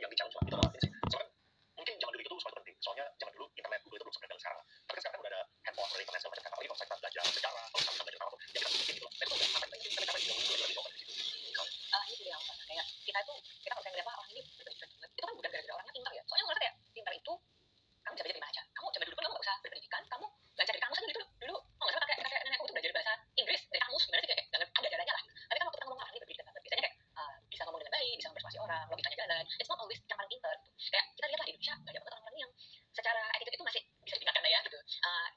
yang di challenge lah itu adalah ini sih. Soalnya mungkin zaman dulu itu tuh sesuatu penting. Soalnya zaman dulu internet Google itu belum sebenarnya sekarang. Tapi kan sekarang kan udah ada handphone, udah internet segala macam kan. Apalagi kalau kita belajar sejarah, kalau kita belajar apa, ya kita bikin gitu lah. Dan itu udah apa kita capek juga lebih open di situ. Ini juga yang kayak kita kalau pengen lihat orang ini berpendidikan banget, itu kan bukan gara-gara orangnya pintar ya. Soalnya mereka kayak pintar itu kamu bisa belajar di mana aja. Kamu zaman dulu pun kamu nggak usah berpendidikan, kamu belajar dari kamus aja dulu. Oh nggak salah kakek nenek aku itu belajar bahasa Inggris dari kamus, gimana sih kayak ada jalannya lah. Tapi kan waktu kita ngomong orang ini berpendidikan banget, biasanya kayak bisa ngomong dengan baik, bisa mempersuasi orang, logikanya jalan. It's not always yang paling pintar gitu. Kayak kita lihat lah di Indonesia nggak ada banget orang-orang yang secara attitude itu masih bisa ditingkatkan lah ya gitu.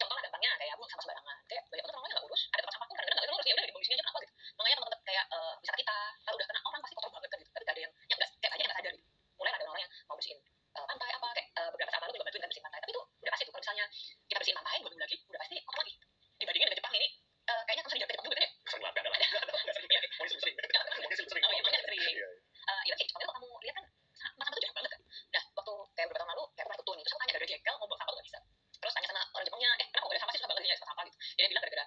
Contoh lah gampangnya kayak buang sampah sembarangan. Kayak banyak banget orang-orang yang nggak urus, ada tempat sampah pun kadang-kadang nggak urus, ya udah dibuang di sini aja kenapa gitu. Makanya teman-teman kayak misalnya kita kalau udah kena orang pasti kotor banget kan gitu. Tapi gak ada yang nggak kayak banyak yang nggak sadar gitu. Mulai ada orang yang mau bersihin pantai apa kayak beberapa saat lalu juga bantuin kan bersihin pantai. Tapi itu udah pasti tuh kalau misalnya kita bersihin pantai 2 minggu lagi udah pasti kotor lagi. Dibandingin dengan Jepang ini kayaknya kan sering ke Jepang juga kan ya. Sering banget ada lah. Nggak sering ya. Mau sering. Oh iya makanya sering. Iya sih Jepang itu kamu lihat kan sampah tuh jarang banget kan. Nah waktu kayak beberapa tahun lalu kayak aku pernah ikut tour nih, terus aku tanya dari jekel mau buang sampah tuh nggak bisa. Terus tanya sama orang Jepangnya, kenapa nggak ada sampah sih, suka banget nyari sampah gitu. Jadi dia bilang gara-gara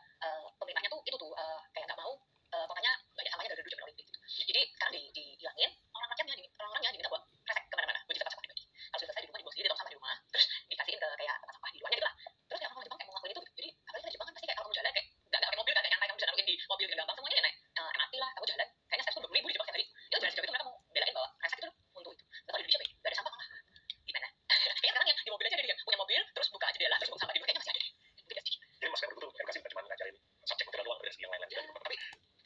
pemerintahnya tuh itu tuh kayak nggak mau kotanya banyak sampahnya dari dulu zaman Olimpik gitu. Jadi sekarang dihilangin, orang-orangnya diminta buat kresek kemana-mana, buat sampah pribadi. Kalau sudah selesai di rumah dibuang sendiri, di tong sampah di rumah, terus dikasihin ke kayak tempat sampah di luarnya gitu lah. Terus kayak orang Jepang kayak mau ngelakuin itu gitu. Jadi apalagi di Jepang kan pasti kayak kalau kamu jalan kayak nggak pakai mobil kan, kayak nyantai kamu bisa naruhin di mobil dengan gampang, semuanya naik MRT lah, kamu jalan kayaknya step tuh 20.000 di Jepang setiap hari. Itu jalan sejauh itu mereka mau belain bawa kresek itu untuk itu. Kalau di Indonesia nggak ada sampah malah gimana? Kayaknya sekarang yang di mobil aja dia punya mobil, terus buka jendela, terus buang sampah di luar kayaknya masih ada. Mungkin sih. Jadi mas kan betul edukasi bukan cuma ngajarin subjek material doang, dari segi yang lain-lain juga gitu. Tapi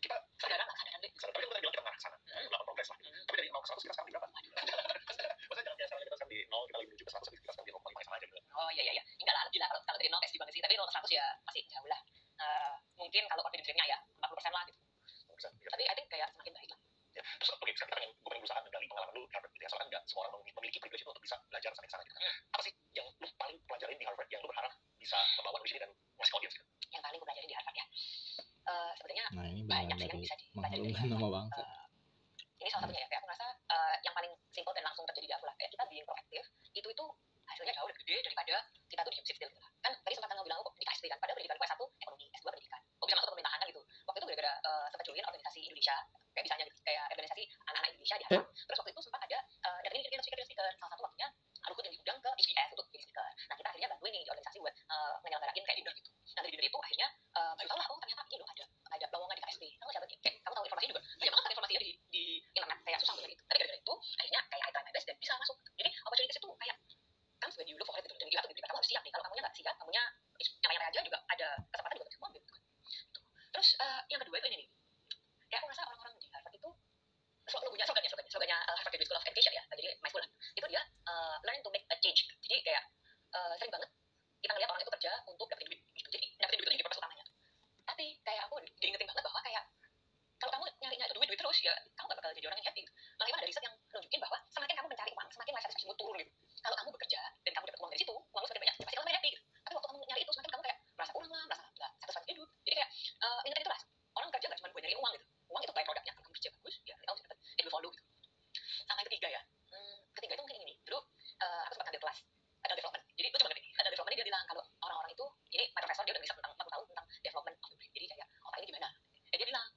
kita sadaran nggak sadaran deh. tapi kan kita bilang kita mengarah ke sana, melakukan progres lah. Tapi dari 0 ke 100 kita sekarang di berapa? Maksudnya jangan biasa kita sekarang di 0, kita lagi menuju ke 100, tapi kita sekarang di 0,5 sama aja gitu. Oh iya. Enggak lah, lebih lah kalau dari 0 kayak banget sih. Tapi 0 ke 100 ya masih jauh lah. Mungkin kalau confidence rate-nya ya 40% lah gitu. Tapi I think kayak semakin baik lah. Ya, terus oke, sekarang kita gue pengen berusaha menggali pengalaman lu di Harvard gitu ya. Soalnya kan nggak semua orang memiliki privilege itu untuk bisa belajar sampai ke sana gitu kan. Apa sih yang lu paling pelajarin di Harvard yang lu berharap bisa membawa lu di sini dan ngasih audience gitu? Yang paling gue pelajarin di Harvard ya, sebenarnya ini banyak sih yang bisa dipelajari dari nama bangsa. Ini salah satunya ya, kayak aku ngerasa yang paling simpel dan langsung terjadi di aku lah, kayak kita being proaktif itu hasilnya jauh lebih gede daripada kita tuh diem still gitu lah. Kan tadi sempat kamu bilang aku di KSP kan, padahal pendidikan gue S1 ekonomi, S2 pendidikan, kok bisa masuk ke pemerintahan kan gitu. Waktu itu gara-gara sempat join organisasi Indonesia, kayak misalnya gitu, kayak organisasi anak-anak Indonesia di Harvard. Terus waktu itu sempat ada dan ini speaker, salah satu waktunya Arukut yang diundang ke HBS untuk jadi speaker. Nah kita akhirnya bantuin nih di organisasi buat menyelenggarain kayak dinner gitu. Nah dari dinner itu akhirnya baru tahu lah, oh ternyata ini loh ada lowongan di KSP. Kamu siapa kayak kamu tahu informasi juga, banyak banget kan informasinya di internet, kayak susah untuk itu. Tapi gara-gara itu akhirnya kayak I try my best dan bisa masuk. Jadi opportunities itu kayak kan when you look for it gitu, dan you have to be prepared, kamu harus siap nih. Kalau kamunya nggak siap, kamunya yang aja juga ada kesempatan juga bisa ambil gitu kan. Terus yang kedua itu ini nih, kayak aku ngerasa orang-orang di Harvard itu slogannya Harvard Graduate School of Education ya, jadi my school lah, itu dia learn to make a change. Jadi kayak sering banget kita ngeliat orang itu kerja untuk dapetin duit gitu. Jadi dapetin duit itu jadi purpose utamanya. Tapi kayak aku diingetin banget bahwa kayak kalau kamu nyarinya itu duit terus ya kamu gak bakal jadi orang yang happy gitu. Makanya ada riset yang nunjukin bahwa semakin kamu mencari uang, semakin life satisfaction-mu turun gitu. Kalau kamu bekerja dan kamu dapat uang dari situ, uangmu semakin banyak, ya pasti kamu makin happy gitu. Tapi waktu kamu nyari itu, semakin kamu kayak merasa kurang lah, merasa nggak satisfied hidup. Jadi kayak ingetin itu lah, orang kerja nggak cuma buat nyari uang gitu. Uang itu by productnya, kamu kerja bagus, ya kamu bisa dapat, it will follow gitu. Sama yang ketiga ya, ketiga itu mungkin ini. Dulu aku sempat ambil kelas ada development. Jadi lucu banget ini. Ada development ini dia bilang kalau orang-orang itu, ini my professor dia udah riset tentang 40 tahun tentang development of the brain. Jadi kayak otak ini gimana? Dan dia bilang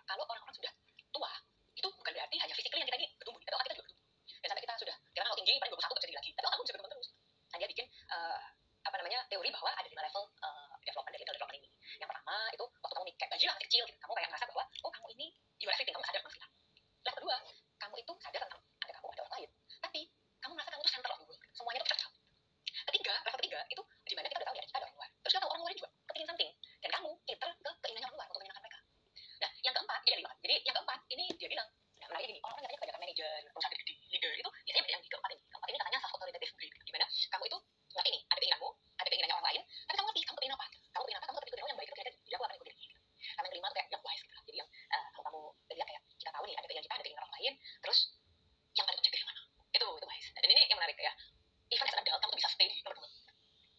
kalau orang-orang sudah tua itu bukan berarti hanya physically yang kita ini bertumbuh, tapi otak kita juga bertumbuh. Dan sampai kita sudah kalau tinggi paling 21 bisa tinggi lagi, tapi otak bisa berkembang terus. Nah dia bikin teori bahwa ada 5 level development dari development ini. Yang pertama itu waktu kamu kayak bayi lah masih kecil gitu, kamu kayak merasa bahwa oh kamu ini you are everything, kamu sadar tentang kita. Level kedua, kamu itu sadar tentang ada kamu, ada orang lain, tapi kamu merasa kamu tuh center of the world, semuanya tuh kita. Level ketiga itu di mana kita udah tahu ya kita ada orang luar, terus kita tahu orang luar juga kepingin something, dan kamu cater ke keinginannya orang luar untuk menyenangkan mereka. Nah yang keempat jadi yang keempat ini dia bilang menarik gini, orang katanya kebanyakan manajer, perusahaan gede, leader itu biasanya yang di keempat ini katanya self authoritative brain, di mana kamu itu ngerti nih ada keinginanmu, ada keinginannya orang lain, tapi kamu ngerti kamu kepingin apa, kamu ngerti keinginan yang baik itu kayak jadi aku akan ikutin ini. Karena yang kelima tuh kayak yang wise gitu lah, jadi yang kalau kamu lihat kayak kita tahu nih ada keinginan kita, ada keinginan orang lain, terus yang paling objektif yang mana, itu wise. Dan ini yang menarik kayak even as an adult kamu tuh bisa stay di nomor 2.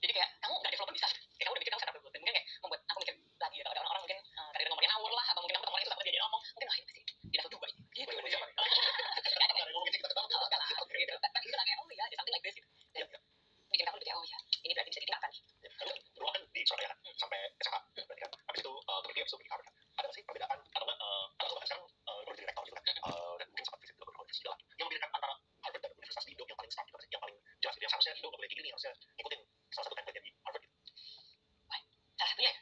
Jadi kayak kamu nggak development bisa, kayak kamu udah mikir kamu sadar dulu, dan mungkin kayak membuat aku mikir lagi ya, kalau ada orang-orang mungkin kadang ngomongnya ngawur lah, apa mungkin kamu temuan itu sama dia ngomong, mungkin masih di level 2 ini gitu. nggak boleh kayak gini, harusnya ngikutin salah satu template yang di Harvard gitu. Salah satunya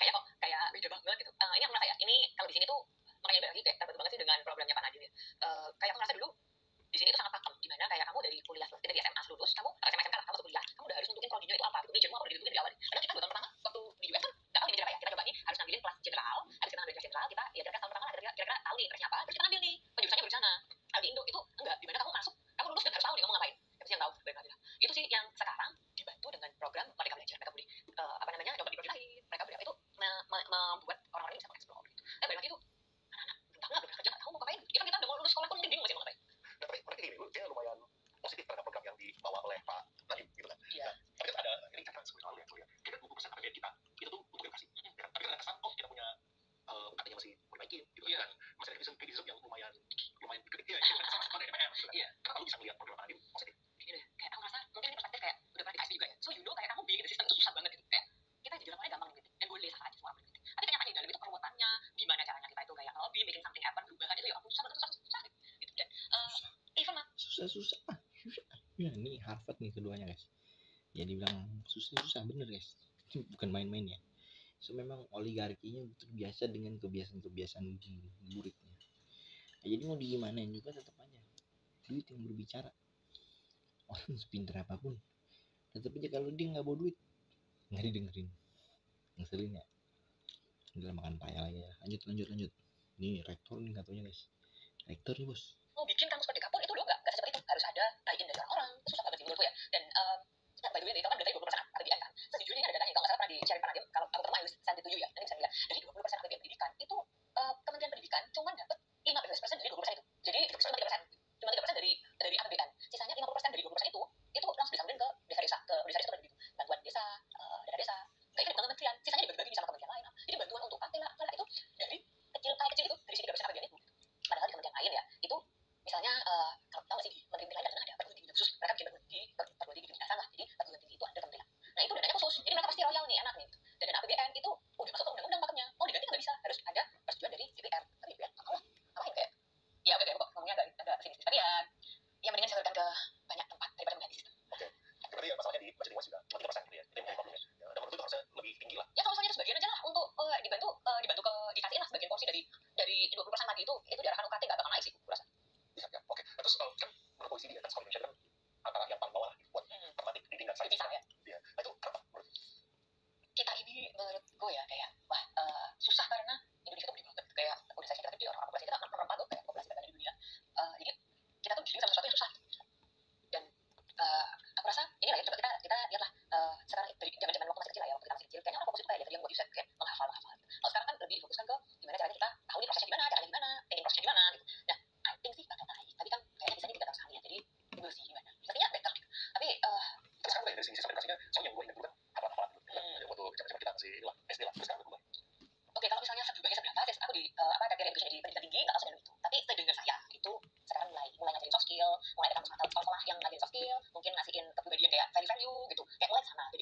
ya kayak beda banget gitu. Ini aku merasa ya, ini kalau di sini tuh makanya balik lagi kayak terbantu banget sih dengan programnya Pak Nadiem ya. Kayak aku merasa dulu di sini tuh sangat pakem, dimana kayak kamu dari kuliah dari SMA lulus, kamu SMA SMK lah, kamu masuk kuliah, kamu udah harus nentuin prodinya itu apa gitu, majormu apa ditentuin dari awal. Karena kita 2 tahun pertama waktu di US kan nggak tahu nih major apa ya, kita coba nih harus ngambilin kelas general, habis kita ngambil kelas general kita ya kira-kira tahun pertama lah kira-kira tahu nih interestnya apa, terus kita ngambil nih penjurusannya baru di sana. Kalau di Indo itu enggak, dimana kamu masuk, kamu lulus dan harus tahu nih kamu ngapain, siapa sih yang tahu, baik aja. Itu sih yang sekarang dibantu dengan program Merdeka Belajar, mereka beri apa namanya coba di lain, mereka beri apa itu membuat orang-orang bisa mengeksplor gitu. Balik lagi tuh anak-anak bentar nggak kerja nggak tahu mau ngapain, ya kan kita udah mau lulus sekolah pun mungkin bingung masih mau ngapain. Nah, tapi mereka gini, dia lumayan positif terhadap program yang dibawa oleh Pak Nadiem gitu kan. Iya. Nah, tapi kan ada ini catatan sebenarnya lalu ya, tuh ya. Kita 20% APBN kita itu tuh untuk edukasi. Ya kan? Tapi kan ada kesan, oh kita punya artinya masih perbaikin gitu kan. Masih ada criticism yang lumayan gede ya, itu kan sama dari DPR gitu kan. Iya. Kenapa lu bisa melihat program Nadiem positif? Gini deh, kayak aku rasa mungkin ini perspektif kayak udah pernah di KSP juga ya. So you know kayak kamu bikin sistem itu susah banget gitu. Kayak kita jadi lapangannya gampang gitu. Dan boleh salah aja semua orang gitu. Tapi kenyataannya di dalam itu peruwatannya, gimana caranya kita itu kayak lobby, making something happen, perubahan itu ya ampun susah banget, susah gitu. Dan even mah susah. Ya ini Harvard nih keduanya guys. Ya dibilang susah bener guys. Itu bukan main-main ya. So memang oligarkinya terbiasa dengan kebiasaan muridnya. Nah, jadi mau digimanain juga tetap aja duit yang berbicara. Orang sepinter apapun tetap aja kalau dia nggak bawa duit nggak didengerin. Ngeselin ya. Udah makan payah lagi ya. Lanjut. Ini rektor nih katanya guys. Rektor nih bos. mau bikin kampus merdeka pun itu loh nggak seperti itu, harus ada buy-in dari orang-orang, itu susah banget sih menurutku ya. Dan by the way itu kan udah tadi 20% APBN kan, sejujurnya ini ada datanya kalau nggak salah pernah di-share Pak Nadiem, kalau aku ketemu I will send it to you ya, nanti bisa dilihat dari 20% APBN pendidikan itu Kementerian Pendidikan cuma dapat 15% dari 20% itu, jadi itu cuma 3%, dari APBN, sisanya 50% dari 20% itu langsung disalurin ke desa-desa, ke desa-desa itu begitu, bantuan desa, dana desa, nggak ikut dengan kementerian, sisanya dibagi-bagi sama kementerian lain, jadi bantuan untuk apalah itu dari kecil itu dari 3% APBN itu. Padahal di kementerian lain ya itu misalnya kalau tahu nggak sih di menteri lain kadang ada perguruan tinggi khusus, mereka bikin perguruan tinggi kedinasan lah, jadi perguruan tinggi itu ada kementerian, nah itu dananya khusus, jadi mereka pasti royal nih, enak nih gitu. Dan dana APBN itu udah masuk ke undang-undang paketnya, mau diganti nggak bisa, harus ada persetujuan dari DPR, tapi DPR nggak mau lah, ngapain kayak ya oke kok ngomongnya agak sinis, tapi ya mendingan disalurkan ke banyak tempat daripada mengganti sistem. Oke. Berarti ya masalahnya di budget dewas juga cuma 3% gitu ya, itu yang menjadi problemnya. Ya, dan menurut itu harusnya lebih tinggi lah. Ya kalau misalnya itu sebagian aja lah untuk dibantu ke dikasihin lah sebagian porsi dari 20% tadi itu diarahkan UKT nggak bakal naik sih, gue rasa. Bisa ya, oke. Nah, terus kan menurut OECD ya, kan sekolah Indonesia kan antara yang paling bawah lah buat tematik di tingkat sains. Bisa ya. Iya. Nah itu kenapa menurut Kita ini menurutku ya kayak wah susah karena Indonesia tuh gede banget, kayak organisasi kita gede, orang populasi kita nomor 4 loh kayak populasi terbanyak di dunia. Jadi kita tuh diri sama sesuatu yang susah. Dan aku rasa ini lah ya, coba kita lihatlah sekarang dari zaman-zaman waktu masih kecil lah ya, waktu kita masih kecil kayaknya orang fokus itu kayak tadi yang buat Yusuf kayak menghafal. Kalau sekarang kan lebih difokuskan ke gimana